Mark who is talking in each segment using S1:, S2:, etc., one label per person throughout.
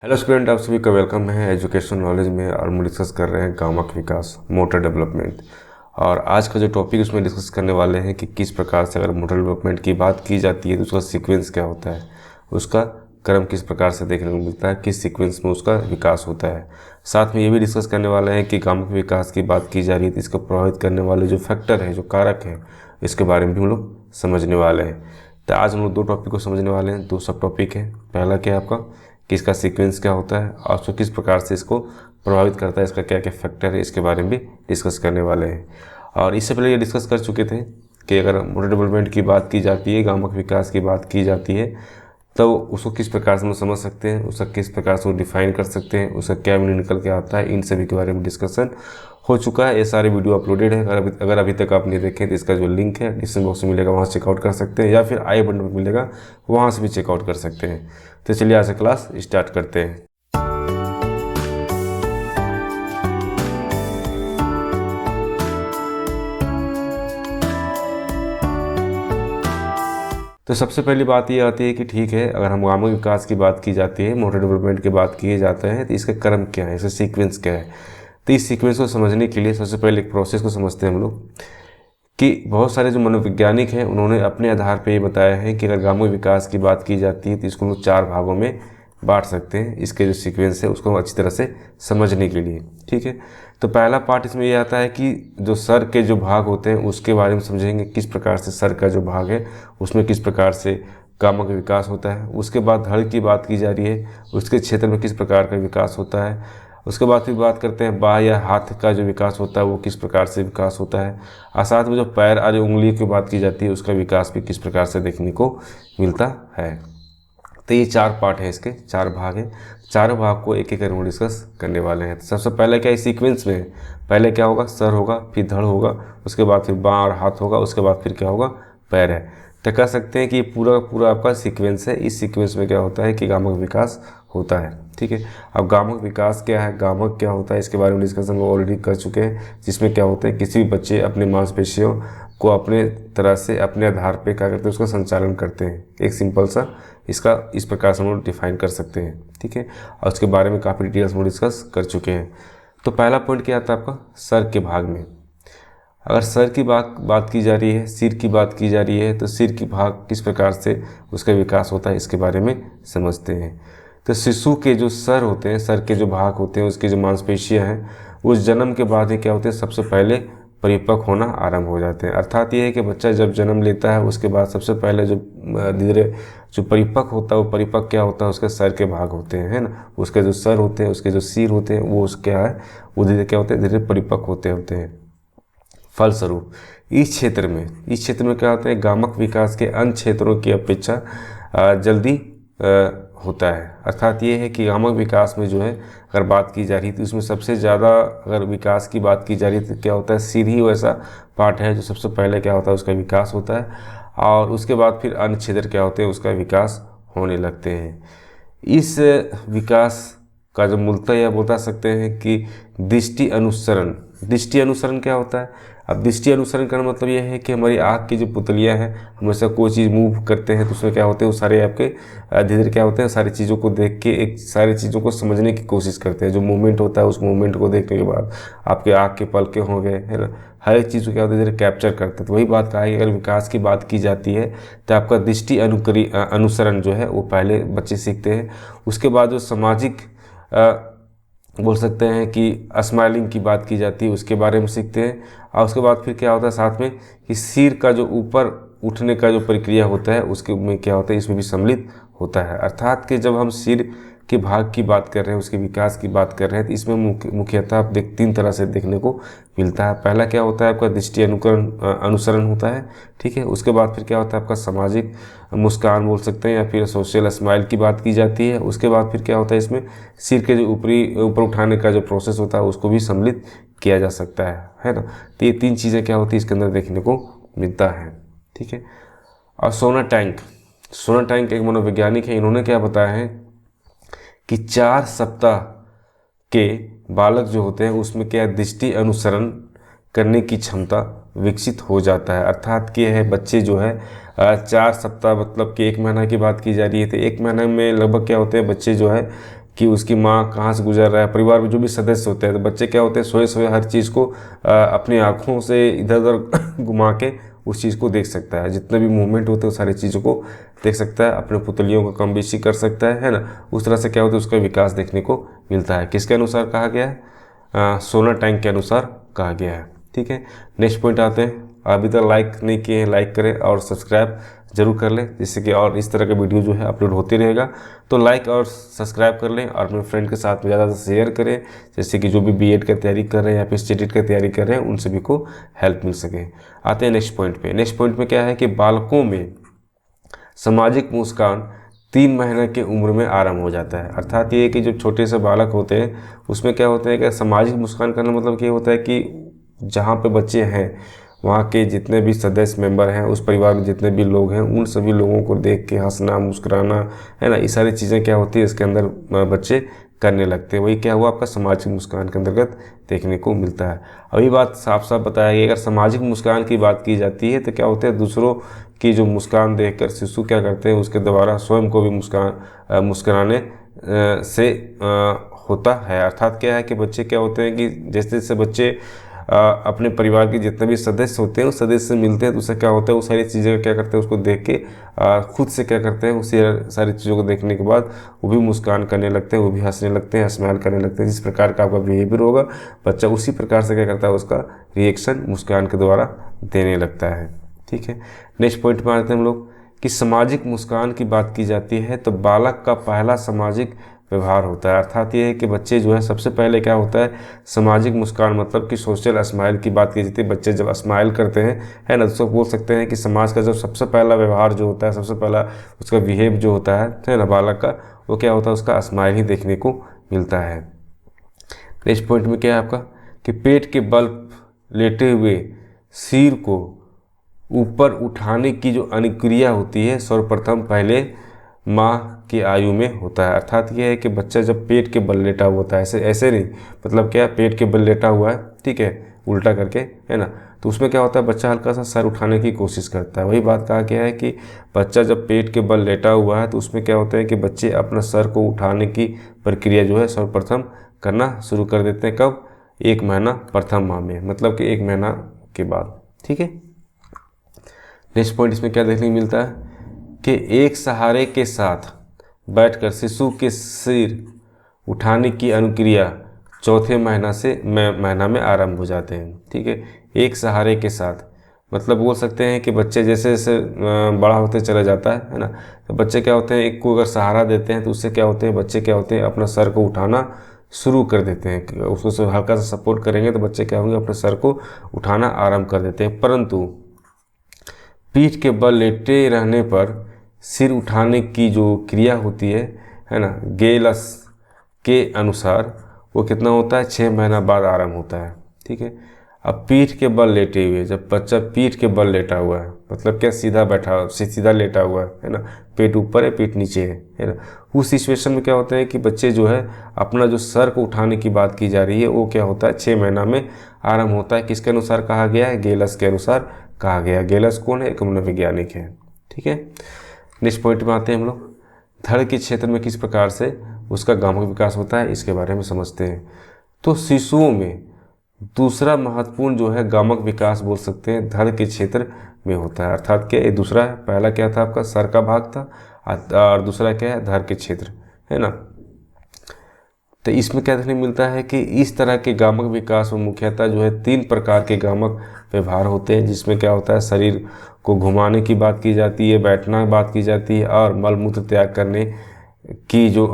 S1: Hello student, आप सभी का वेलकम है एजुकेशन नॉलेज में। और हम डिस्कस कर रहे हैं गामक विकास, मोटर डेवलपमेंट। और आज का जो टॉपिक उसमें डिस्कस करने वाले हैं कि किस प्रकार से अगर मोटर डेवलपमेंट की बात की जाती है तो उसका सीक्वेंस क्या होता है, उसका क्रम किस प्रकार से देखने को मिलता है, किस सीक्वेंस में उसका विकास होता है। साथ में ये भी डिस्कस करने वाले हैं कि गामक विकास की बात की जा रही है तो इसको प्रभावित करने वाले जो फैक्टर हैं, जो कारक हैं, इसके बारे में भी हम लोग समझने वाले हैं। तो आज हम लोग दो टॉपिक को समझने वाले हैं। दो सब टॉपिक है। पहला क्या है आपका कि इसका सीक्वेंस क्या होता है और उसको किस प्रकार से इसको प्रभावित करता है, इसका क्या क्या फैक्टर है, इसके बारे में भी डिस्कस करने वाले हैं। और इससे पहले ये डिस्कस कर चुके थे कि अगर मोटर डेवलपमेंट की बात की जाती है, गामक विकास की बात की जाती है, तो उसको किस प्रकार से हम समझ सकते हैं, उसका किस प्रकार से वो डिफाइन कर सकते हैं, उसका क्या मीनिंग निकल के आता है, इन सभी के बारे में डिस्कशन हो चुका है। ये सारे वीडियो अपलोडेड है। अगर अभी तक आप नहीं देखें तो इसका जो लिंक है डिस्क्रिप्शन बॉक्स में मिलेगा, वहाँ से चेकआउट कर सकते हैं, या फिर आई बटन पर मिलेगा, वहाँ से भी चेकआउट कर सकते हैं। तो चलिए आज से क्लास स्टार्ट करते हैं। तो सबसे पहली बात ये आती है कि ठीक है, अगर हम गामक विकास की बात की जाती है, मोटर डेवलपमेंट की बात किए जाते हैं, तो इसका क्रम क्या है, इसका सीक्वेंस क्या है। तो इस सीक्वेंस को समझने के लिए सबसे पहले एक प्रोसेस को समझते हैं हम लोग कि बहुत सारे जो मनोवैज्ञानिक हैं उन्होंने अपने आधार पर ये बताया है कि अगर गामक विकास की बात की जाती है तो इसको हम लोग 4 भागों में बांट सकते हैं। इसके जो सीक्वेंस है उसको अच्छी तरह से समझने के लिए, ठीक है। तो पहला पार्ट इसमें ये आता है कि जो सर के जो भाग होते हैं उसके बारे में समझेंगे, किस प्रकार से सर का जो भाग है उसमें किस प्रकार से गामक विकास होता है। उसके बाद धड़ की बात की जा रही है, उसके क्षेत्र में किस प्रकार का विकास होता है। उसके बाद फिर बात करते हैं बाह या हाथ का जो विकास होता है वो किस प्रकार से विकास होता है। और साथ में जो पैर और उंगली की बात की जाती है उसका विकास भी किस प्रकार से देखने को मिलता है। तो ये 4 पार्ट है, इसके 4 भाग हैं। चारों भाग को एक एक करके डिस्कस करने वाले हैं। तो सबसे पहले क्या इस सीक्वेंस में पहले क्या होगा, सर होगा, फिर धड़ होगा, उसके बाद फिर बाँ और हाथ होगा, उसके बाद फिर क्या होगा, पैर है। तो कह सकते हैं कि ये पूरा पूरा आपका सीक्वेंस है। इस सीक्वेंस में क्या होता है कि गामक विकास होता है, ठीक है। अब गामक विकास क्या है, गामक क्या होता है, इसके बारे में डिस्कशन वो ऑलरेडी कर चुके हैं। जिसमें क्या होता है, किसी भी बच्चे अपने मांसपेशियों को अपने तरह से अपने आधार पे क्या करते हैं, उसका संचालन करते हैं। एक सिंपल सा इसका इस प्रकार से हम लोग डिफाइन कर सकते हैं, ठीक है। और उसके बारे में काफ़ी डिटेल्स में डिस्कस कर चुके हैं। तो पहला पॉइंट क्या आता है आपका, सर के भाग में। अगर सर की बात की जा रही है, सिर की बात की जा रही है, तो सिर की भाग किस प्रकार से उसका विकास होता है इसके बारे में समझते हैं। तो शिशु के जो सर होते हैं, सर के जो भाग होते हैं, उसकी जो मांसपेशियां हैं, उस जन्म के बाद ही क्या होते हैं, सबसे पहले परिपक्व होना आरंभ हो जाते हैं। अर्थात ये है कि बच्चा जब जन्म लेता है उसके बाद सबसे पहले जो धीरे जो परिपक्व होता है, वो परिपक्व क्या होता है, उसके सर के भाग होते हैं, है ना। उसके जो सर होते हैं, उसके जो सिर होते हैं, वो क्या है, वो धीरे क्या होते हैं, धीरे परिपक्व होते हैं। फलस्वरूप इस क्षेत्र में क्या होता है, गामक विकास के अन्य क्षेत्रों की अपेक्षा जल्दी होता है। अर्थात ये है कि गामक विकास में जो है अगर बात की जा रही है तो उसमें सबसे ज़्यादा अगर विकास की बात की जा रही है तो क्या होता है, सिर ही वैसा पार्ट है जो सबसे पहले क्या होता है, उसका विकास होता है। और उसके बाद फिर अन्य क्षेत्र क्या होते हैं, उसका विकास होने लगते हैं। इस विकास का जो मूलतः यह बता सकते हैं कि दृष्टि अनुसरण क्या होता है। अब दृष्टि अनुसरण का मतलब यह है कि हमारी आँख की जो पुतलियाँ हैं, हमेशा कोई चीज़ मूव करते हैं तो उसमें क्या होते हैं, वो सारे आपके धीरे धीरे क्या होते हैं, सारी चीज़ों को देख के एक सारी चीज़ों को समझने की कोशिश करते हैं। जो मूवमेंट होता है उस मूवमेंट को देखने के बाद आपके आँख के पलके हो गए, है ना, हर एक चीज़ को क्या होता है, धीरे कैप्चर करते हैं। तो वही बात कहा है कि अगर विकास की बात की जाती है तो आपका दृष्टि अनुसरण जो है वो पहले बच्चे सीखते हैं। उसके बाद जो सामाजिक बोल सकते हैं कि स्माइलिंग की बात की जाती है, उसके बारे में सीखते हैं। और उसके बाद फिर क्या होता है साथ में कि सिर का जो ऊपर उठने का जो प्रक्रिया होता है उसके में क्या होता है, इसमें भी सम्मिलित होता है। अर्थात कि जब हम सिर के भाग की बात कर रहे हैं, उसके विकास की बात कर रहे हैं, तो इसमें मुख्यतः आप 3 तरह से देखने को मिलता है। पहला क्या होता है, आपका दृष्टि अनुसरण होता है, ठीक है। उसके बाद फिर क्या होता है, आपका सामाजिक मुस्कान बोल सकते हैं, या फिर सोशल स्माइल की बात की जाती है। उसके बाद फिर क्या होता है, इसमें सिर के जो ऊपर उठाने का जो प्रोसेस होता है उसको भी सम्मिलित किया जा सकता है ना। तो ये 3 चीज़ें क्या होती है इसके अंदर देखने को मिलता है, ठीक है। और सोना टैंक एक मनोवैज्ञानिक है, इन्होंने क्या बताया है कि 4 सप्ताह के बालक जो होते हैं उसमें क्या दृष्टि अनुसरण करने की क्षमता विकसित हो जाता है। अर्थात कि है बच्चे जो है 4 सप्ताह मतलब कि 1 महीना की बात की जा रही है, तो 1 महीने में लगभग क्या होते हैं बच्चे जो है कि उसकी माँ कहाँ से गुजर रहा है, परिवार में जो भी सदस्य होते हैं, तो बच्चे क्या होते हैं सोए सोए हर चीज़ को अपनी आँखों से इधर उधर घुमा के उस चीज़ को देख सकता है, जितने भी मूवमेंट होते हैं वो सारी चीज़ों को देख सकता है, अपने पुतलियों को कम बेशी कर सकता है ना। उस तरह से क्या होता है उसका विकास देखने को मिलता है। किसके अनुसार कहा गया है? सोलर टैंक के अनुसार कहा गया है। ठीक है, नेक्स्ट पॉइंट आते हैं। अभी तक लाइक नहीं किए हैं, लाइक करें और सब्सक्राइब जरूर कर लें, जिससे कि और इस तरह का वीडियो जो है अपलोड होते रहेगा। तो लाइक और सब्सक्राइब कर लें और अपने फ्रेंड के साथ में ज़्यादा से शेयर करें, जैसे कि जो भी बीएड का तैयारी कर रहे हैं या फिर स्टेटेट का तैयारी कर रहे हैं उन सभी को हेल्प मिल सके। आते हैं नेक्स्ट पॉइंट पे। नेक्स्ट पॉइंट में क्या है कि बालकों में सामाजिक मुस्कान 3 महीने की उम्र में आरंभ हो जाता है। अर्थात ये कि जो छोटे से बालक होते हैं उसमें क्या होता है कि सामाजिक मुस्कान करना मतलब क्या होता है कि जहाँ पे बच्चे हैं वहाँ के जितने भी सदस्य मेंबर हैं, उस परिवार में जितने भी लोग हैं, उन सभी लोगों को देख के हंसना मुस्कुराना, है ना, ये सारी चीज़ें क्या होती है इसके अंदर बच्चे करने लगते हैं। वही क्या हुआ आपका सामाजिक मुस्कान के अंतर्गत देखने को मिलता है। अभी बात साफ साफ बताया गया, अगर सामाजिक मुस्कान की बात की जाती है तो क्या होता है दूसरों की जो मुस्कान देखकर शिशु क्या करते हैं उसके द्वारा स्वयं को भी मुस्कुराने से होता है। अर्थात क्या है कि बच्चे क्या होते हैं कि जैसे जैसे बच्चे अपने परिवार के जितने भी सदस्य होते हैं उस सदस्य से मिलते हैं तो उससे क्या होता है वो सारी चीज़ें क्या करते हैं उसको देख के खुद से क्या करते हैं उसी सारी चीज़ों को देखने के बाद वो भी मुस्कान करने लगते हैं, वो भी हंसने लगते हैं, स्माइल करने लगते हैं। जिस प्रकार का आपका बिहेवियर होगा बच्चा उसी प्रकार से क्या करता है उसका रिएक्शन मुस्कान के द्वारा देने लगता है। ठीक है, नेक्स्ट पॉइंट में आते हैं हम लोग कि सामाजिक मुस्कान की बात की जाती है तो बालक का पहला सामाजिक व्यवहार होता है। अर्थात ये है कि बच्चे जो है सबसे पहले क्या होता है सामाजिक मुस्कान मतलब कि सोशल स्माइल की बात की जाती है। बच्चे जब स्माइल करते हैं, है ना, तो बोल सकते हैं कि समाज का जब सबसे पहला व्यवहार जो होता है, सबसे पहला उसका बिहेव जो होता है ना बालक का, वो क्या होता है उसका स्माइल ही देखने को मिलता है। नेक्स्ट पॉइंट में क्या है आपका कि पेट के बल लेटे हुए सिर को ऊपर उठाने की जो अनुक्रिया होती है सर्वप्रथम पहले माँ की आयु में होता है। अर्थात यह है कि बच्चा जब पेट के बल लेटा हुआ होता है, ऐसे ऐसे नहीं, मतलब क्या पेट के बल लेटा हुआ है, ठीक है, उल्टा करके, है ना, तो उसमें क्या होता है बच्चा हल्का सा सर उठाने की कोशिश करता है। वही बात कहा गया है कि बच्चा जब पेट के बल लेटा हुआ है तो उसमें क्या होता है कि बच्चे अपना सर को उठाने की प्रक्रिया जो है सर्वप्रथम करना शुरू कर देते हैं। कब? 1 महीना प्रथम माह में, मतलब कि 1 महीना के बाद। ठीक है, नेक्स्ट पॉइंट इसमें क्या देखने को मिलता है कि एक सहारे के साथ बैठकर शिशु के सिर उठाने की अनुक्रिया 4थे महीना में आरंभ हो जाते हैं। ठीक है, एक सहारे के साथ मतलब बोल सकते हैं कि बच्चे जैसे जैसे बड़ा होते चला जाता है ना, तो बच्चे क्या होते हैं एक को अगर सहारा देते हैं तो उससे क्या होते हैं बच्चे क्या होते हैं अपना सर को उठाना शुरू कर देते हैं। उसको हल्का सा सपोर्ट करेंगे तो बच्चे क्या होंगे अपने सर को उठाना आरंभ कर देते हैं। परंतु पीठ के बल लेटे रहने पर सिर उठाने की जो क्रिया होती है ना, गेलस के अनुसार वो कितना होता है 6 महीना बाद आरंभ होता है। ठीक है, अब पीठ के बल लेटे हुए, जब बच्चा पीठ के बल लेटा हुआ है मतलब क्या सीधा बैठा सीधा लेटा हुआ है ना, पेट ऊपर है पीठ नीचे है ना, उस सिचुएशन में क्या होता है कि बच्चे जो है अपना जो सर को उठाने की बात की जा रही है वो क्या होता है 6 महीना में आरंभ होता है। किसके अनुसार कहा गया है? गेलस के अनुसार कहा गया। गेलस कौन है? एक मनोवैज्ञानिक है। ठीक है, नेक्स्ट पॉइंट में आते हैं हम लोग। धड़ के क्षेत्र में किस प्रकार से उसका गामक विकास होता है इसके बारे में समझते हैं। तो शिशुओं में दूसरा महत्वपूर्ण जो है गामक विकास बोल सकते हैं धड़ के क्षेत्र में होता है। अर्थात क्या ये दूसरा है, पहला क्या था आपका सर का भाग था और दूसरा क्या है धड़ के क्षेत्र, है ना। तो इसमें क्या देखने मिलता है कि इस तरह के गामक विकास में मुख्यतः जो है 3 प्रकार के गामक व्यवहार होते हैं, जिसमें क्या होता है शरीर को घुमाने की बात की जाती है, बैठना की बात की जाती है और मलमूत्र त्याग करने की जो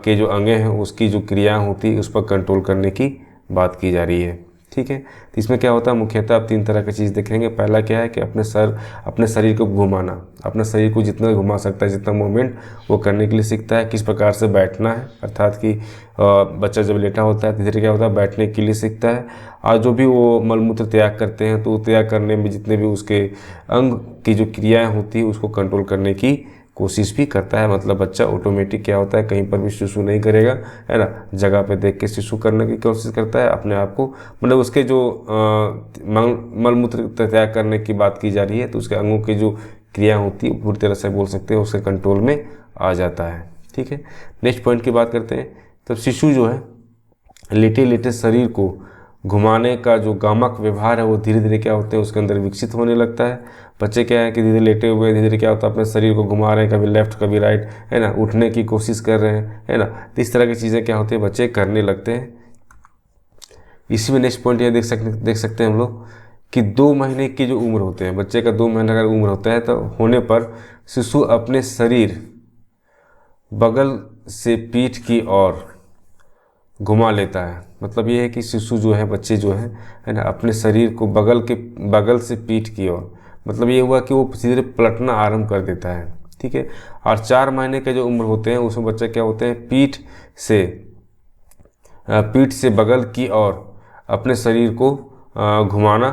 S1: जो अंगें हैं उसकी जो क्रिया होती है उस पर कंट्रोल करने की बात की जा रही है। ठीक है, तो इसमें क्या होता है मुख्यतः आप 3 तरह की चीज़ देखेंगे। पहला क्या है कि अपने शरीर को घुमाना, अपने शरीर को जितना घुमा सकता है जितना मूवमेंट वो करने के लिए सीखता है। किस प्रकार से बैठना है, अर्थात कि बच्चा जब लेटा होता है धीरे क्या होता है बैठने के लिए सीखता है। और जो भी वो मलमूत्र त्याग करते हैं तो त्याग करने में जितने भी उसके अंग की जो क्रियाएँ होती है उसको कंट्रोल करने की कोशिश भी करता है। मतलब बच्चा ऑटोमेटिक क्या होता है कहीं पर भी शिशु नहीं करेगा, है ना, जगह पे देख के शिशु करने की कोशिश करता है अपने आप को, मतलब उसके जो मलमूत्र त्याग करने की बात की जा रही है तो उसके अंगों की जो क्रिया होती है पूरी तरह से बोल सकते हैं उसके कंट्रोल में आ जाता है। ठीक है, नेक्स्ट पॉइंट की बात करते हैं तब शिशु जो है लेटे लेटे शरीर को घुमाने का जो गामक व्यवहार है वो धीरे धीरे क्या होते हैं उसके अंदर विकसित होने लगता है। बच्चे क्या है कि धीरे लेटे हुए धीरे धीरे क्या होता है अपने शरीर को घुमा रहे हैं, कभी लेफ्ट कभी राइट, है ना, उठने की कोशिश कर रहे हैं, है ना। तो इस तरह की चीज़ें क्या होती है बच्चे करने लगते हैं। इसी में नेक्स्ट पॉइंट ये देख सकते हैं हम लोग कि 2 महीने की जो उम्र होते हैं बच्चे का, 2 महीने का उम्र होता है तो होने पर शिशु अपने शरीर बगल से पीठ की ओर घुमा लेता है। मतलब ये है कि शिशु जो है, बच्चे जो है ना, अपने शरीर को बगल से पीठ की ओर, मतलब ये हुआ कि वो सीधे पलटना आरंभ कर देता है, ठीक है। और 4 महीने के जो उम्र होते हैं उसमें बच्चे क्या होते हैं पीठ से बगल की ओर अपने शरीर को घुमाना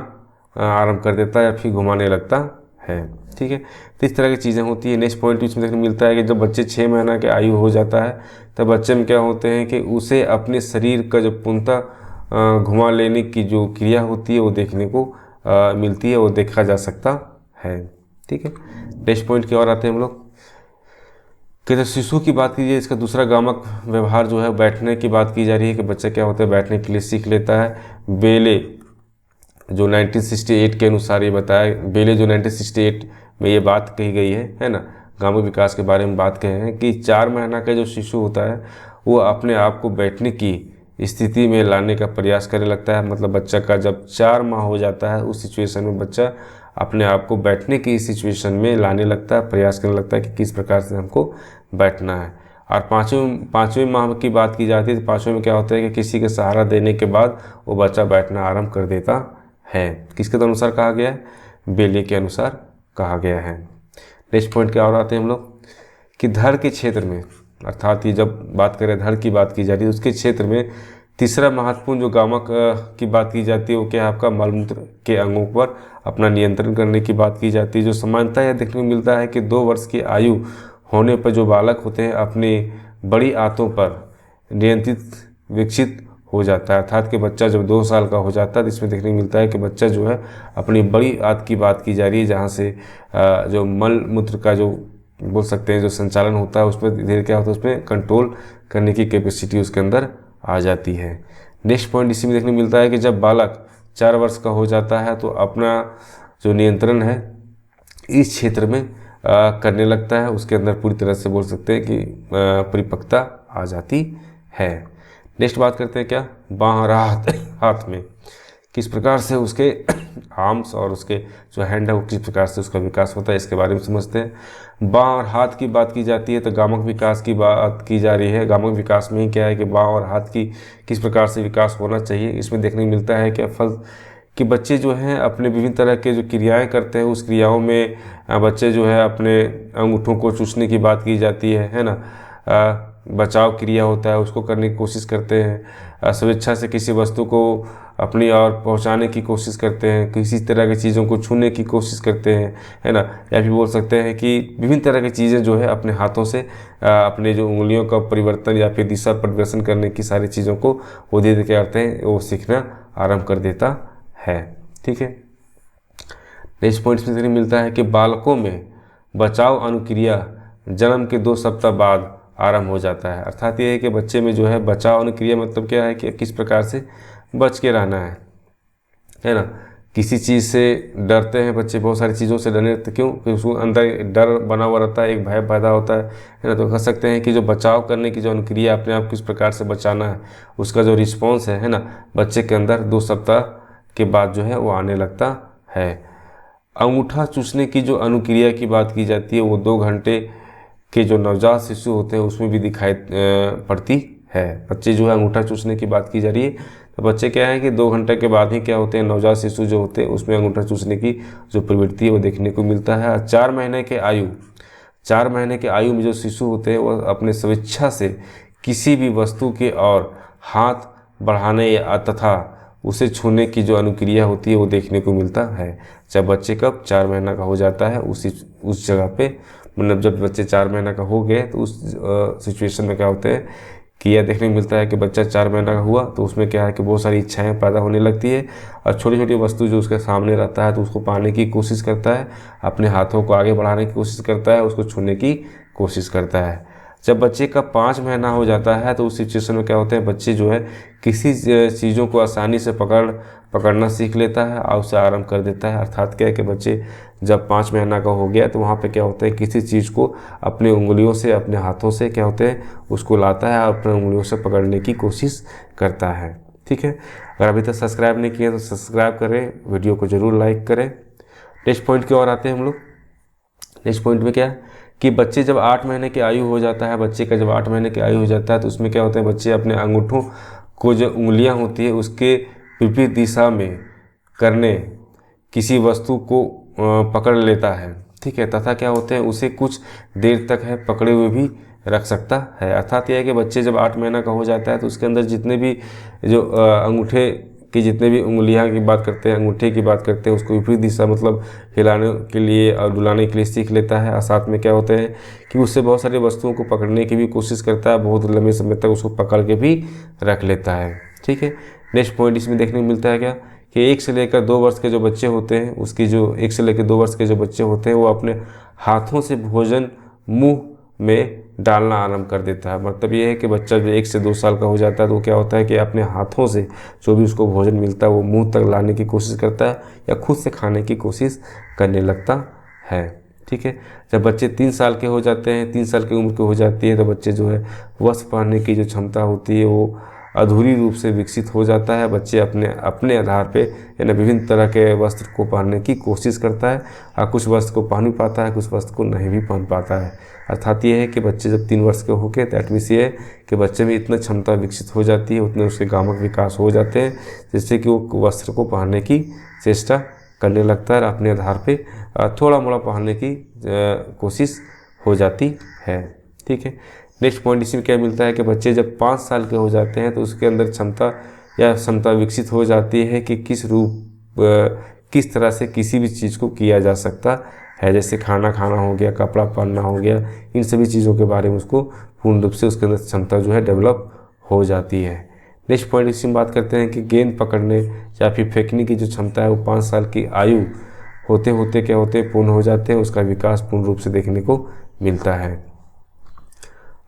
S1: आरंभ कर देता है या फिर घुमाने लगता है, ठीक है। तो इस तरह की चीज़ें होती है। नेक्स्ट पॉइंट इसमें देखने मिलता है कि जब बच्चे 6 महीना के आयु हो जाता है तब बच्चे में क्या होते हैं कि उसे अपने शरीर का जो पूर्णतः घुमा लेने की जो क्रिया होती है वो देखने को मिलती है, वो देखा जा सकता है, ठीक है। नेक्स्ट पॉइंट की ओर आते हैं हम लोग कि जब शिशु की बात कीजिए, इसका दूसरा गामक व्यवहार जो है बैठने की बात की जा रही है कि बच्चा क्या होता है बैठने के लिए सीख लेता है। बेले जो 1968 के अनुसार ये बताया, बेले जो 1968 में ये बात कही गई है ना, गामक विकास के बारे में बात कहे हैं कि 4 महीना का जो शिशु होता है वो अपने आप को बैठने की स्थिति में लाने का प्रयास करने लगता है। मतलब बच्चा का जब 4 माह हो जाता है उस सिचुएशन में बच्चा अपने आप को बैठने की सिचुएशन में लाने लगता है, प्रयास करने लगता है कि किस प्रकार से हमको बैठना है। और पाँचवें माह की बात की जाती है तो 5वें में क्या होता है कि किसी के सहारा देने के बाद वो बच्चा बैठना आरंभ कर देता है। किसके अनुसार कहा गया है? बेले के अनुसार कहा गया है। नेक्स्ट पॉइंट क्या और आते हैं हम लोग कि धड़ के क्षेत्र में, अर्थात ये जब बात करें धड़ की बात की जा रही है उसके क्षेत्र में तीसरा महत्वपूर्ण जो गामक की बात की जाती है वो क्या है आपका मलमूत्र के अंगों पर अपना नियंत्रण करने की बात की जाती है। जो समानता यह देखने को मिलता है कि 2 वर्ष की आयु होने पर जो बालक होते हैं अपनी बड़ी आंतों पर नियंत्रित विकसित हो जाता है। अर्थात कि बच्चा जब 2 साल का हो जाता है तो इसमें देखने को मिलता है कि बच्चा जो है अपनी बड़ी आंत की बात की जा रही है जहाँ से जो मल मूत्र का जो बोल सकते हैं जो संचालन होता है उस पर धीरे क्या होता है उसमें कंट्रोल करने की कैपेसिटी उसके अंदर आ जाती है। नेक्स्ट पॉइंट इसी में देखने को मिलता है कि जब बालक 4 वर्ष का हो जाता है तो अपना जो नियंत्रण है इस क्षेत्र में करने लगता है, उसके अंदर पूरी तरह से बोल सकते हैं कि परिपक्वता आ जाती है। नेक्स्ट बात करते हैं क्या बाँह और हाथ में किस प्रकार से उसके आर्म्स और उसके जो हैंड है वो किस प्रकार से उसका विकास होता है इसके बारे में समझते हैं। बाँह और हाथ की बात की जाती है तो गामक विकास की बात की जा रही है। गामक विकास में ही क्या है कि बाँह और हाथ की किस प्रकार से विकास होना चाहिए इसमें देखने को मिलता है कि बच्चे जो हैं अपने विभिन्न तरह के जो क्रियाएं करते हैं उस क्रियाओं में बच्चे जो है अपने अंगूठों को चूसने की बात की जाती है ना, बचाव क्रिया होता है उसको करने की कोशिश करते हैं, स्वेच्छा से किसी वस्तु को अपनी ओर पहुंचाने की कोशिश करते हैं, किसी तरह की चीज़ों को छूने की कोशिश करते हैं, है ना। या फिर बोल सकते हैं कि विभिन्न तरह की चीज़ें जो है अपने हाथों से अपने जो उंगलियों का परिवर्तन या फिर दिशा परिवर्तन करने की सारी चीज़ों को वो धीरे क्या करते हैं वो सीखना आरंभ कर देता है, ठीक है। नेक्स्ट पॉइंट में मिलता है कि बालकों में बचाव अनुक्रिया जन्म के 2 सप्ताह बाद आरंभ हो जाता है। अर्थात ये है कि बच्चे में जो है बचाव अनुक्रिया मतलब क्या है कि किस प्रकार से बच के रहना है ना। किसी चीज़ से डरते हैं बच्चे, बहुत सारी चीज़ों से डरने लगते, क्यों? क्योंकि उसको अंदर डर बना हुआ रहता है, एक भय पैदा होता है ना। तो कह सकते हैं कि जो बचाव करने की जो अनुक्रिया अपने आप किस प्रकार से बचाना है उसका जो रिस्पॉन्स है ना बच्चे के अंदर 2 सप्ताह के बाद जो है वो आने लगता है। अंगूठा चूसने की जो अनुक्रिया की बात की जाती है वो 2 घंटे के जो नवजात शिशु होते हैं उसमें भी दिखाई पड़ती है। बच्चे जो है अंगूठा चूसने की बात की जा रही है तो बच्चे क्या है कि 2 घंटे के बाद ही क्या होते हैं नवजात शिशु जो होते हैं उसमें अंगूठा चूसने की जो प्रवृत्ति है वो देखने को मिलता है। 4 महीने के आयु में जो शिशु होते हैं वो अपने स्वेच्छा से किसी भी वस्तु के ओर हाथ बढ़ाने या तथा उसे छूने की जो अनुक्रिया होती है वो देखने को मिलता है। जब बच्चे कब 4 महीना का हो जाता है उस जगह पे, मतलब जब बच्चे 4 महीना का हो गए तो उस सिचुएशन में क्या होता है कि यह देखने को मिलता है कि बच्चा 4 महीना का हुआ तो उसमें क्या है कि बहुत सारी इच्छाएं पैदा होने लगती है और छोटी छोटी वस्तु जो उसके सामने रहता है तो उसको पाने की कोशिश करता है, अपने हाथों को आगे बढ़ाने की कोशिश करता है, उसको छूने की कोशिश करता है। जब बच्चे का 5 महीना हो जाता है तो उस सिचुएशन में क्या होते हैं, बच्चे जो है किसी चीज़ों को आसानी से पकड़ना सीख लेता है और उसे आराम कर देता है। अर्थात क्या है कि बच्चे जब 5 महीना का हो गया तो वहाँ पे क्या होता है, किसी चीज़ को अपने उंगलियों से, अपने हाथों से क्या होते हैं उसको लाता है और अपने उंगलियों से पकड़ने की कोशिश करता है। ठीक है, अगर अभी तक सब्सक्राइब नहीं किया तो सब्सक्राइब करें, वीडियो को ज़रूर लाइक करें। नेक्स्ट पॉइंट की ओर आते हैं हम लोग। नेक्स्ट पॉइंट में क्या है कि बच्चे जब 8 महीने की आयु हो जाता है, बच्चे का जब 8 महीने की आयु हो जाता है तो उसमें क्या होता है, बच्चे अपने अंगूठों को जो उंगलियां होती है उसके विपरीत दिशा में करने किसी वस्तु को पकड़ लेता है। ठीक है, तथा क्या होते हैं उसे कुछ देर तक है पकड़े हुए भी रख सकता है। अर्थात यह है कि बच्चे जब 8 महीना का हो जाता है तो उसके अंदर जितने भी जो अंगूठे कि जितने भी उंगलियां की बात करते हैं, अंगूठे की बात करते हैं, उसको विपरीत दिशा मतलब हिलाने के लिए और डुलाने के लिए सीख लेता है। और साथ में क्या होता है कि उससे बहुत सारी वस्तुओं को पकड़ने की भी कोशिश करता है, बहुत लंबे समय तक उसको पकड़ के भी रख लेता है। ठीक है, नेक्स्ट पॉइंट इसमें देखने को मिलता है क्या कि 1 से लेकर 2 वर्ष के जो बच्चे होते हैं, उसकी जो 1 से लेकर 2 वर्ष के जो बच्चे होते हैं वो अपने हाथों से भोजन मुँह में डालना आरंभ कर देता है। मतलब ये है कि बच्चा जो 1 से 2 साल का हो जाता है तो क्या होता है कि अपने हाथों से जो भी उसको भोजन मिलता है वो मुंह तक लाने की कोशिश करता है या खुद से खाने की कोशिश करने लगता है। ठीक है, जब बच्चे 3 साल के हो जाते हैं, 3 साल की उम्र के हो जाती है तो बच्चे जो है वस्त्र पहनने की जो क्षमता होती है वो अधूरी रूप से विकसित हो जाता है। बच्चे अपने आधार पे यानी विभिन्न तरह के वस्त्र को पहनने की कोशिश करता है और कुछ वस्त्र को पहन भी पाता है, कुछ वस्त्र को नहीं भी पहन पाता है। अर्थात ये है कि बच्चे जब 3 वर्ष के होके दैट मीन्स ये है कि बच्चे में इतना क्षमता विकसित हो जाती है, उतने उसके गामक विकास हो जाते हैं जिससे कि वो वस्त्र को पहनने की चेष्टा करने लगता है और अपने आधार पे थोड़ा मोड़ा पहनने की कोशिश हो जाती है। ठीक है, नेक्स्ट पॉइंट इसमें क्या मिलता है कि बच्चे जब 5 साल के हो जाते हैं तो उसके अंदर क्षमता विकसित हो जाती है कि किस तरह से किसी भी चीज़ को किया जा सकता है, जैसे खाना खाना हो गया, कपड़ा पहनना हो गया, इन सभी चीज़ों के बारे में उसको पूर्ण रूप से उसके अंदर क्षमता जो है डेवलप हो जाती है। नेक्स्ट पॉइंट इसमें बात करते हैं कि गेंद पकड़ने या फिर फेंकने की जो क्षमता है वो 5 साल की आयु होते होते क्या होते हैं पूर्ण हो जाते हैं, उसका विकास पूर्ण रूप से देखने को मिलता है।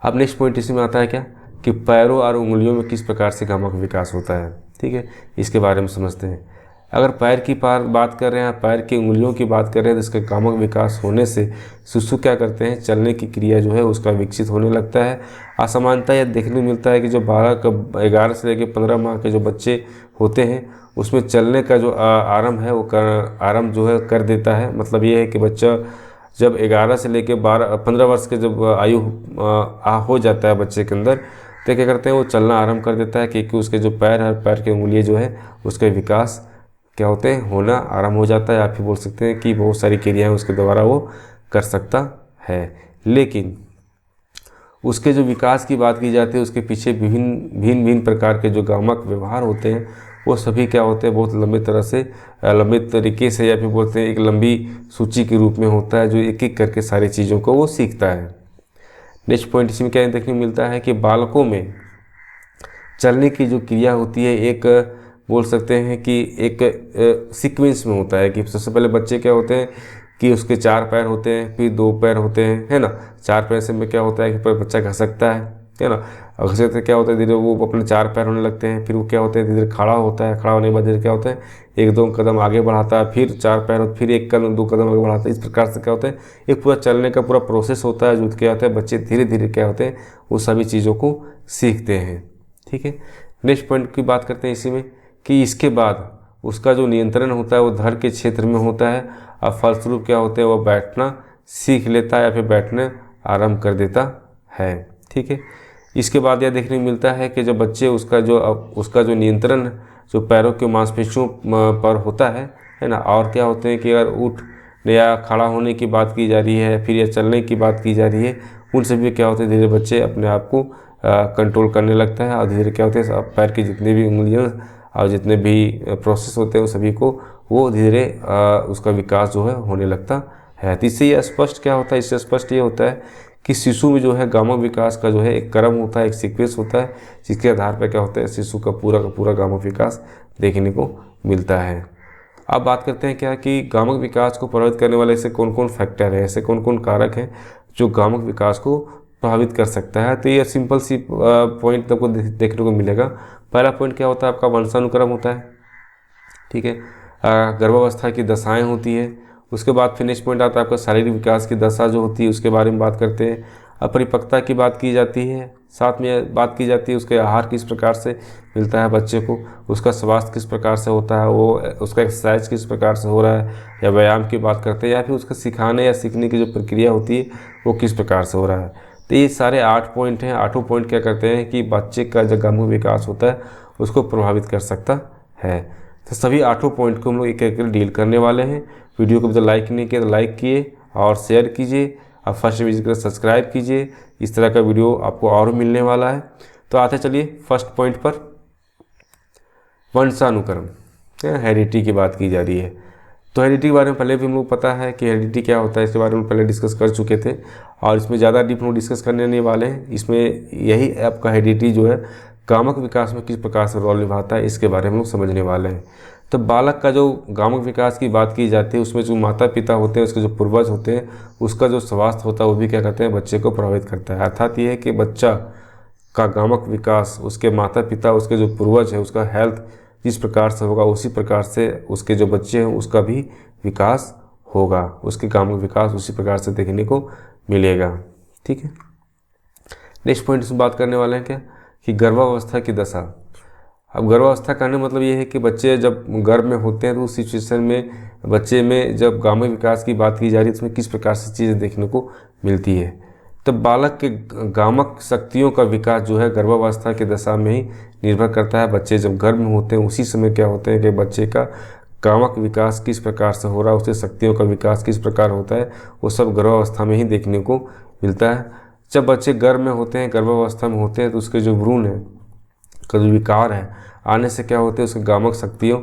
S1: अब नेक्स्ट पॉइंट इसमें आता है क्या कि पैरों और उंगलियों में किस प्रकार से गामक विकास होता है। ठीक है, इसके बारे में समझते हैं। अगर पैर की बात कर रहे हैं, पैर की उंगलियों की बात कर रहे हैं तो इसका गामक विकास होने से शिशु क्या करते हैं, चलने की क्रिया जो है उसका विकसित होने लगता है। असमानता यह देखने को मिलता है कि जो 11 से लेकर 15 माह के जो बच्चे होते हैं उसमें चलने का जो आरंभ है वो आरंभ जो है कर देता है। मतलब ये है कि बच्चा जब 11 से लेकर 15 वर्ष के जब आयु हो जाता है बच्चे के अंदर तो क्या करते हैं वो चलना आरंभ कर देता है, क्योंकि उसके जो पैर है, पैर की उंगलियां जो है उसका विकास क्या होते हैं होना आरंभ हो जाता है। आप ही बोल सकते हैं कि बहुत सारी क्रियाएं उसके द्वारा वो कर सकता है। लेकिन उसके जो विकास की बात की जाती है उसके पीछे भिन्न प्रकार के जो गामक व्यवहार होते हैं वो सभी क्या होते हैं बहुत लंबे तरीके से या फिर बोलते हैं एक लंबी सूची के रूप में होता है जो एक एक करके सारी चीज़ों को वो सीखता है। नेक्स्ट पॉइंट इसमें क्या देखने को मिलता है कि बालकों में चलने की जो क्रिया होती है एक बोल सकते हैं कि एक सीक्वेंस में होता है कि सबसे पहले बच्चे क्या होते हैं कि उसके 4 पैर होते हैं, फिर 2 पैर होते हैं, है ना। 4 पैर से में क्या होता है कि बच्चा घसकता है ना। घसकते क्या होता है धीरे वो अपने 4 पैर होने लगते हैं, फिर वो क्या होता है धीरे खड़ा होता है, खड़ा होने के बाद धीरे क्या होता है 1-2 कदम आगे बढ़ाता है, फिर 4 पैर, फिर 1 कदम 2 कदम आगे बढ़ाता है। इस प्रकार से क्या होता है एक पूरा चलने का पूरा प्रोसेस होता है जो क्या होता है बच्चे धीरे धीरे क्या होते हैं वो सभी चीज़ों को सीखते हैं। ठीक है, नेक्स्ट पॉइंट की बात करते हैं इसी में कि इसके बाद उसका जो नियंत्रण होता है वो धड़ के क्षेत्र में होता है और फलस्वरूप क्या होता है वो बैठना सीख लेता है या फिर बैठने आरंभ कर देता है। ठीक है, इसके बाद यह देखने को मिलता है कि जब बच्चे उसका जो नियंत्रण जो पैरों के मांसपेशियों पर होता है ना। और क्या होते हैं कि अगर उठ या खड़ा होने की बात की जा रही है फिर या चलने की बात की जा रही है, उन सभी क्या होते हैं धीरे बच्चे अपने आप को कंट्रोल करने लगता है और धीरे क्या होते हैं पैर की जितनी भी उंगलियां और जितने भी प्रोसेस होते हैं उन सभी को वो धीरे उसका विकास जो है होने लगता है। तो इससे यह स्पष्ट क्या होता है, इससे स्पष्ट ये होता है कि शिशु में जो है गामक विकास का जो है एक क्रम होता है, एक सीक्वेंस होता है जिसके आधार पर क्या होता है शिशु का पूरा गामक विकास देखने को मिलता है। अब बात करते हैं क्या कि गामक विकास को प्रभावित करने वाले ऐसे कौन कौन फैक्टर हैं, ऐसे कौन कौन कारक हैं जो गामक विकास को प्रभावित कर सकता है। तो ये सिंपल सी पॉइंट आपको देखने को मिलेगा। पहला पॉइंट क्या होता है आपका वंशानुक्रम होता है, ठीक है। गर्भावस्था की दशाएं होती है। उसके बाद फिर नेक्स्ट पॉइंट आता है आपका शारीरिक विकास की दशा जो होती है, उसके बारे में बात करते हैं। अपरिपक्वता की बात की जाती है, साथ में बात की जाती है उसके आहार किस प्रकार से मिलता है बच्चे को, उसका स्वास्थ्य किस प्रकार से होता है, वो उसका एक्सरसाइज किस प्रकार से हो रहा है, या व्यायाम की बात करते हैं, या फिर उसका सिखाने या सीखने की जो प्रक्रिया होती है वो किस प्रकार से हो रहा है। तो ये सारे 8 पॉइंट हैं। 8 पॉइंट क्या करते हैं कि बच्चे का जो गामक विकास होता है उसको प्रभावित कर सकता है। तो सभी 8 पॉइंट को हम लोग एक एक डील करने वाले हैं। वीडियो को भी तो लाइक नहीं किया तो लाइक किए और शेयर कीजिए, आप फर्स्ट विजिट कर सब्सक्राइब कीजिए। इस तरह का वीडियो आपको और मिलने वाला है। तो आते चलिए फर्स्ट पॉइंट पर, वंशानुक्रम, हेरिडिटी की बात की जा रही है। तो हेरिडिटी के बारे में पहले भी हम लोग पता है कि हेरिडिटी क्या होता है, इसके बारे में पहले डिस्कस कर चुके थे और इसमें ज़्यादा डीप हम डिस्कस करने नहीं वाले हैं। इसमें यही आपका हेरिडिटी जो है गामक विकास में किस प्रकार से रोल निभाता है इसके बारे में हम लोग समझने वाले हैं। तो बालक का जो गामक विकास की बात की जाती है उसमें जो माता पिता होते हैं, उसके जो पूर्वज होते हैं, उसका जो स्वास्थ्य होता है वो भी क्या करते हैं, बच्चे को प्रभावित करता है। अर्थात ये है कि बच्चा का गामक विकास उसके माता पिता, उसके जो पूर्वज है, उसका हेल्थ जिस प्रकार से होगा उसी प्रकार से उसके जो बच्चे हैं उसका भी विकास होगा, उसके गामक विकास उसी प्रकार से देखने को मिलेगा, ठीक है। नेक्स्ट पॉइंट इसमें बात करने वाले हैं क्या कि गर्भावस्था की दशा। अब गर्भावस्था कहने मतलब ये है कि बच्चे जब गर्भ में होते हैं तो उस सिचुएशन में बच्चे में जब गामक विकास की बात की जा रही है उसमें किस प्रकार से चीज़ें देखने को मिलती है। तो बालक के गामक शक्तियों का विकास जो है गर्भावस्था की दशा में ही निर्भर करता है। बच्चे जब गर्भ में होते हैं उसी समय क्या होते हैं कि बच्चे का गामक विकास किस प्रकार से हो रहा है, उसके शक्तियों का विकास किस प्रकार होता है, वो सब गर्भावस्था में ही देखने को मिलता है। जब बच्चे गर्भ में होते हैं, गर्भावस्था में होते हैं, तो उसके जो भ्रूण है का जो विकार है आने से क्या होते हैं, उसके गामक शक्तियों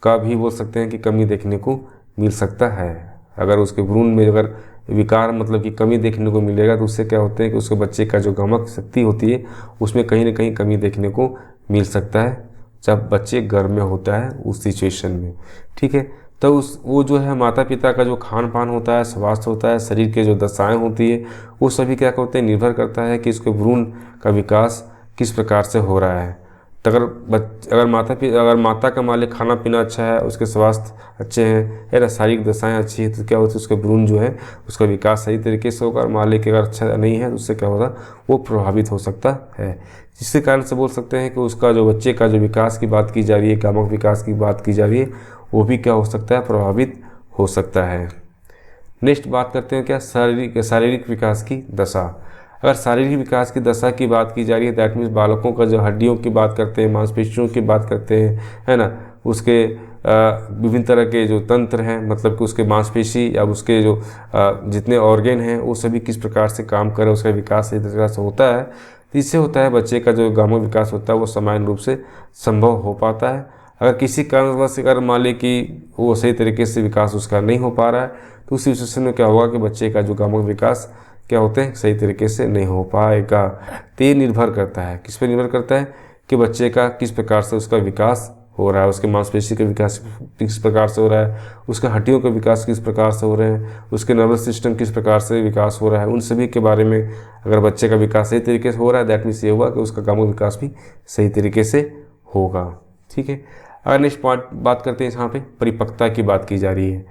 S1: का भी बोल सकते हैं कि कमी देखने को मिल सकता है। अगर उसके भ्रूण में अगर विकार मतलब कि कमी देखने को मिलेगा तो उससे क्या होता है कि उसके बच्चे का जो गामक शक्ति होती है उसमें कहीं ना कहीं कमी देखने को मिल सकता है जब बच्चे गर्भ में होता है उस सिचुएशन में, ठीक है। तो वो जो है माता पिता का जो खान पान होता है, स्वास्थ्य होता है, शरीर के जो दशाएं होती है, वो सभी क्या करते हैं, निर्भर करता है कि उसके भ्रूण का विकास किस प्रकार से हो रहा है। तो अगर माता का मान लिया खाना पीना अच्छा है, उसके स्वास्थ्य अच्छे हैं या शारीरिक दशाएं अच्छी है, तो क्या होता है उसके भ्रूण जो है उसका विकास सही तरीके से होगा। और मान लिया कि अगर अच्छा नहीं है तो उससे क्या होगा, वो प्रभावित हो सकता है। जिसके कारण से बोल सकते हैं कि उसका जो बच्चे का जो विकास की बात की जा रही है, गामक विकास की बात की जा रही है, वो भी क्या हो सकता है, प्रभावित हो सकता है। नेक्स्ट बात करते हैं क्या, शारीरिक विकास की दशा। अगर शारीरिक विकास की दशा की बात की जा रही है दैट मीन्स बालकों का जो हड्डियों की बात करते हैं, मांसपेशियों की बात करते हैं, है ना, उसके विभिन्न तरह के जो तंत्र हैं, मतलब कि उसके मांसपेशी या उसके जो जितने ऑर्गेन हैं वो सभी किस प्रकार से काम करें, उसका विकास सही तरह से होता है। तो इससे होता है बच्चे का जो गामक विकास होता है वो समान रूप से संभव हो पाता है। अगर किसी कारणवश अगर मान लें कि वो सही तरीके से विकास उसका नहीं हो पा रहा है तो उस सिचुएशन में क्या होगा कि बच्चे का जो गामक विकास क्या होते हैं, सही तरीके से नहीं हो पाएगा। तो ये निर्भर करता है, किस पे निर्भर करता है कि बच्चे का किस प्रकार से उसका विकास हो रहा है, उसके मांसपेशी का विकास किस प्रकार से हो रहा है, उसके हड्डियों का विकास किस प्रकार से हो रहे हैं, उसके नर्वस सिस्टम किस प्रकार से विकास हो रहा है। उन सभी के बारे में अगर बच्चे का विकास सही तरीके से हो रहा है दैट मीन्स ये हुआ कि उसका गामक विकास भी सही तरीके से होगा, ठीक है। अगर नेक्स्ट बात करते हैं, यहाँ पे परिपक्वता की बात की जा रही है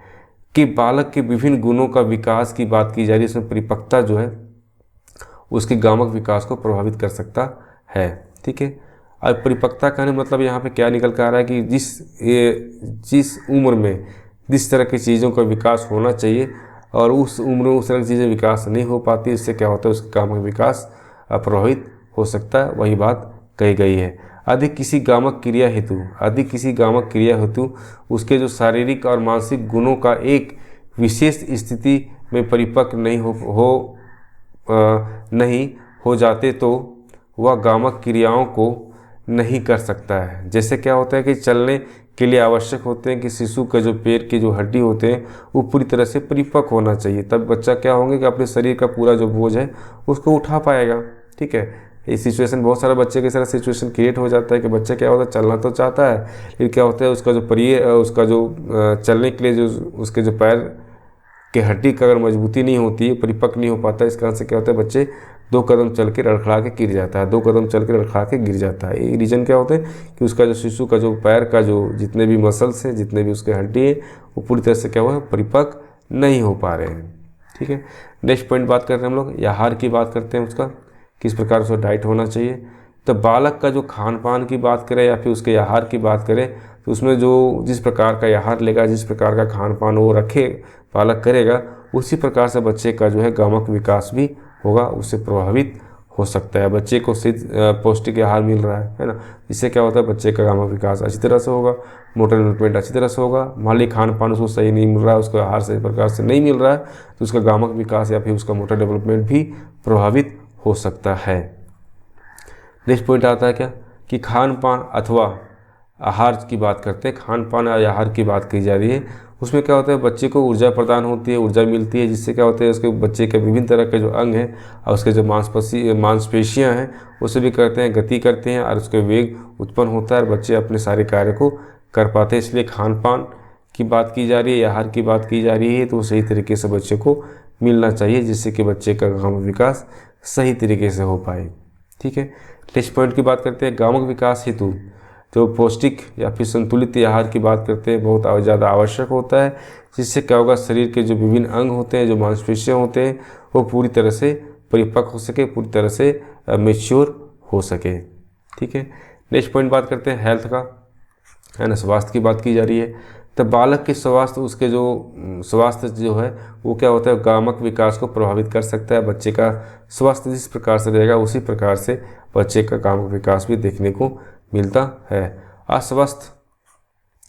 S1: कि बालक के विभिन्न गुणों का विकास की बात की जा रही है। इसमें परिपक्वता जो है उसके गामक विकास को प्रभावित कर सकता है, ठीक है। अब परिपक्वता कहने मतलब यहाँ पे क्या निकल कर आ रहा है कि जिस उम्र में जिस तरह की चीज़ों का विकास होना चाहिए और उस उम्र में उस तरह की चीज़ें विकास नहीं हो पाती, इससे क्या होता है उसका गामक विकास प्रभावित हो सकता है। वही बात कही गई है। अधिक किसी गामक क्रिया हेतु उसके जो शारीरिक और मानसिक गुणों का एक विशेष स्थिति में परिपक्व नहीं हो जाते तो वह गामक क्रियाओं को नहीं कर सकता है। जैसे क्या होता है कि चलने के लिए आवश्यक होते हैं कि शिशु का जो पैर के जो हड्डी होते हैं वो पूरी तरह से परिपक्व होना चाहिए, तब बच्चा क्या होंगे कि अपने शरीर का पूरा जो बोझ है उसको उठा पाएगा, ठीक है। इस सिचुएशन बहुत सारे बच्चे के साथ सिचुएशन क्रिएट हो जाता है कि बच्चा क्या होता है, चलना तो चाहता है लेकिन क्या होता है उसका जो चलने के लिए जो उसके जो पैर के हड्डी का अगर मजबूती नहीं होती है, परिपक्व नहीं हो पाता, इस कारण से क्या होता है बच्चे 2 कदम चल के लड़खड़ा के गिर जाता है, 2 कदम चल के लड़खड़ा के गिर जाता है। ये रीज़न क्या होते हैं कि उसका जो शिशु का जो पैर का जो जितने भी मसल्स हैं, जितने भी उसके हड्डी हैं, वो पूरी तरह से क्या हुआ है, परिपक्व नहीं हो पा रहे हैं। ठीक है, नेक्स्ट पॉइंट बात करते हैं हम लोग, आहार की बात करते हैं, उसका किस प्रकार उसका डाइट होना चाहिए। तो बालक का जो खान पान की बात करें या फिर उसके आहार की बात करें, तो उसमें जो जिस प्रकार का आहार लेगा, जिस प्रकार का खान पान वो रखे बालक करेगा, उसी प्रकार से बच्चे का जो है गामक विकास भी होगा, उससे प्रभावित हो सकता है। बच्चे को पौष्टिक आहार मिल रहा है ना, इससे क्या होता है, बच्चे का गामक विकास अच्छी तरह से होगा, मोटर डेवलपमेंट अच्छी तरह से होगा। मान ली खान पान उसको सही नहीं मिल रहा है, उसको आहार सही प्रकार से नहीं मिल रहा है, तो उसका गामक विकास या फिर उसका मोटर डेवलपमेंट भी प्रभावित हो सकता है। नेक्स्ट पॉइंट आता है क्या कि खान पान अथवा आहार की बात करते हैं, खान पान या आहार की बात की जा रही है, उसमें क्या होता है, बच्चे को ऊर्जा प्रदान होती है, ऊर्जा मिलती है, जिससे क्या होता है, उसके बच्चे के विभिन्न तरह के जो अंग हैं और उसके जो मांसपेशियां हैं, उसे भी करते हैं, गति करते हैं और उसके वेग उत्पन्न होता है और बच्चे अपने सारे कार्य को कर पाते हैं। इसलिए खान पान की बात की जा रही है, आहार की बात की जा रही है, तो सही तरीके से बच्चे को मिलना चाहिए, जिससे कि बच्चे का गामक विकास सही तरीके से हो पाए। ठीक है, नेक्स्ट पॉइंट की बात करते हैं, गामक विकास हेतु जो पौष्टिक या फिर संतुलित आहार की बात करते हैं, बहुत ज़्यादा आवश्यक होता है, जिससे क्या होगा, शरीर के जो विभिन्न अंग होते हैं, जो मांसपेशियां होते हैं, वो पूरी तरह से परिपक्व हो सके, पूरी तरह से मैच्योर हो सके। ठीक है, नेक्स्ट पॉइंट बात करते हैं हेल्थ का, है ना, स्वास्थ्य की बात की जा रही है। तो बालक के स्वास्थ्य, उसके जो स्वास्थ्य जो है वो क्या होता है, गामक विकास को प्रभावित कर सकता है। बच्चे का स्वास्थ्य जिस प्रकार से रहेगा, उसी प्रकार से बच्चे का गामक विकास भी देखने को मिलता है। अस्वस्थ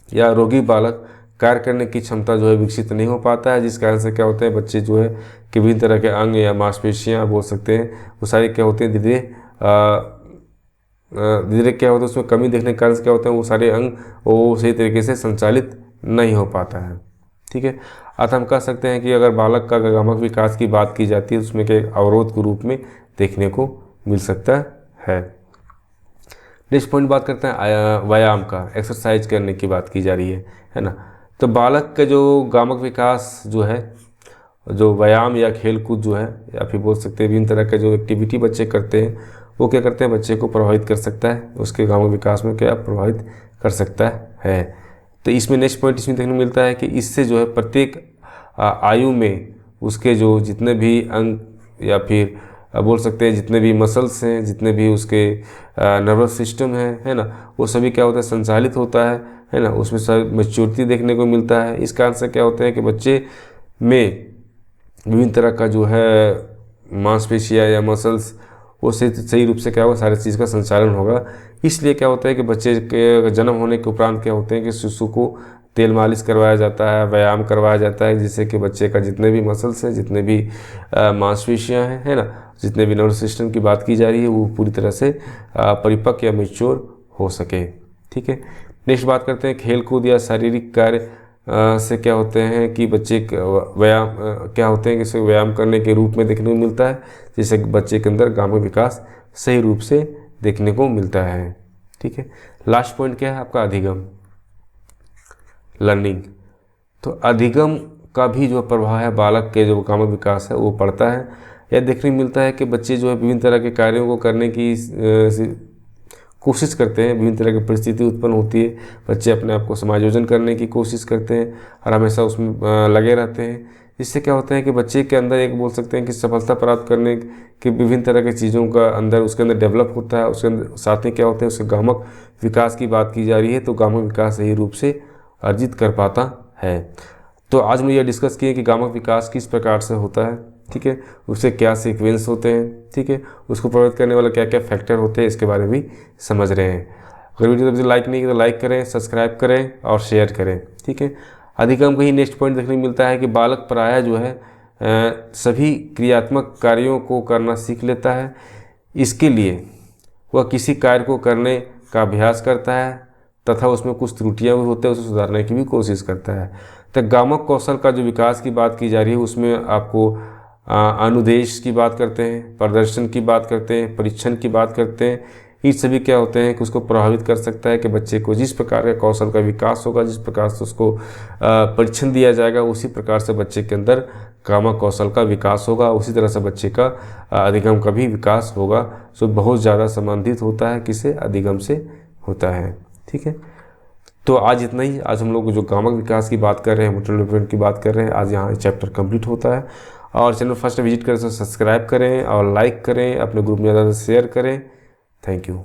S1: या रोगी बालक कार्य करने की क्षमता जो है विकसित नहीं हो पाता है, जिस कारण से क्या होता है, बच्चे जो है कि विभिन्न तरह के अंग या मांसपेशियां बोल सकते हैं, वो सारी क्या होते हैं, धीरे धीरे क्या होता है, उसमें कमी देखने के कारण से क्या होता है, वो सारे अंग वो सही तरीके से संचालित नहीं हो पाता है। ठीक है, अतः हम कह सकते हैं कि अगर बालक का गामक विकास की बात की जाती है, उसमें के अवरोध के रूप में देखने को मिल सकता है। नेक्स्ट पॉइंट बात करते हैं व्यायाम का, एक्सरसाइज करने की बात की जा रही है ना। तो बालक का जो गामक विकास जो है, जो व्यायाम या खेल कूद जो है, या फिर बोल सकते हैं विभिन्न तरह का जो एक्टिविटी बच्चे करते हैं, वो क्या करते हैं, बच्चे को प्रभावित कर सकता है, उसके गामक विकास में क्या प्रभावित कर सकता है। तो इसमें नेक्स्ट पॉइंट इसमें देखने को मिलता है कि इससे जो है प्रत्येक आयु में उसके जो जितने भी अंग या फिर बोल सकते हैं जितने भी मसल्स हैं, जितने भी उसके नर्वस सिस्टम है ना, वो सभी क्या होता है, संचालित होता है ना, उसमें सब मैच्योरिटी देखने को मिलता है। इस कारण से क्या होता है कि बच्चे में विभिन्न तरह का जो है मांसपेशियां या मसल्स वो सही रूप से क्या होगा, सारी चीज़ का संचालन होगा। इसलिए क्या होता है कि बच्चे के जन्म होने के उपरांत क्या होते हैं कि शिशु को तेल मालिश करवाया जाता है, व्यायाम करवाया जाता है, जिससे कि बच्चे का जितने भी मसल्स हैं, जितने भी मांसपेशियां हैं, है ना, जितने भी नर्वस सिस्टम की बात की जा रही है, वो पूरी तरह से परिपक्व या मैच्योर हो सके। ठीक है, नेक्स्ट बात करते हैं खेल कूद या शारीरिक कार्य से क्या होते हैं कि बच्चे व्यायाम क्या होते हैं कि इसे व्यायाम करने के रूप में देखने को मिलता है, जिससे बच्चे के अंदर गामक विकास सही रूप से देखने को मिलता है। ठीक है, लास्ट पॉइंट क्या है आपका, अधिगम, लर्निंग। तो अधिगम का भी जो प्रभाव है बालक के जो गामक विकास है वो पड़ता है। यह देखने को मिलता है कि बच्चे जो है विभिन्न तरह के कार्यों को करने की कोशिश करते हैं, विभिन्न तरह की परिस्थिति उत्पन्न होती है, बच्चे अपने आप को समायोजन करने की कोशिश करते हैं और हमेशा उसमें लगे रहते हैं। इससे क्या होता है कि बच्चे के अंदर एक बोल सकते हैं कि सफलता प्राप्त करने के विभिन्न तरह की चीज़ों का अंदर उसके अंदर डेवलप होता है। उसके अंदर साथ में क्या होता है, उसके गामक विकास की बात की जा रही है, तो गामक विकास सही रूप से अर्जित कर पाता है। तो आज हम ये डिस्कस किए कि गामक विकास किस प्रकार से होता है, ठीक है, उससे क्या सीक्वेंस होते हैं, ठीक है, उसको प्रभावित करने वाला क्या क्या फैक्टर होते हैं, इसके बारे में भी समझ रहे हैं। अगर वीडियो अभी लाइक नहीं किया तो लाइक करें, सब्सक्राइब करें और शेयर करें। ठीक है, अधिगम कहीं नेक्स्ट पॉइंट देखने को मिलता है कि बालक प्रायः जो है सभी क्रियात्मक कार्यों को करना सीख लेता है। इसके लिए वह किसी कार्य को करने का अभ्यास करता है तथा उसमें कुछ त्रुटियां भी होती हैं, उसे सुधारने की भी कोशिश करता है। तो गामक कौशल का जो विकास की बात की जा रही है, उसमें आपको अनुदेश की बात करते हैं, प्रदर्शन की बात करते हैं, परीक्षण की बात करते हैं। ये सभी क्या होते हैं कि उसको प्रभावित कर सकता है कि बच्चे को जिस प्रकार का कौशल का विकास होगा, जिस प्रकार से उसको परीक्षण दिया जाएगा, उसी प्रकार से बच्चे के अंदर कामक कौशल का विकास होगा, उसी तरह से बच्चे का अधिगम का भी विकास होगा। सो बहुत ज़्यादा संबंधित होता है किससे, अधिगम से होता है। ठीक है, तो आज इतना ही। आज हम लोग जो कामक विकास की बात कर रहे हैं, मोटर डेवलपमेंट की बात कर रहे हैं, आज यहाँ चैप्टर कंप्लीट होता है। और चैनल फर्स्ट विजिट करें तो सब्सक्राइब करें और लाइक करें, अपने ग्रुप में ज़्यादा से शेयर करें। Thank you.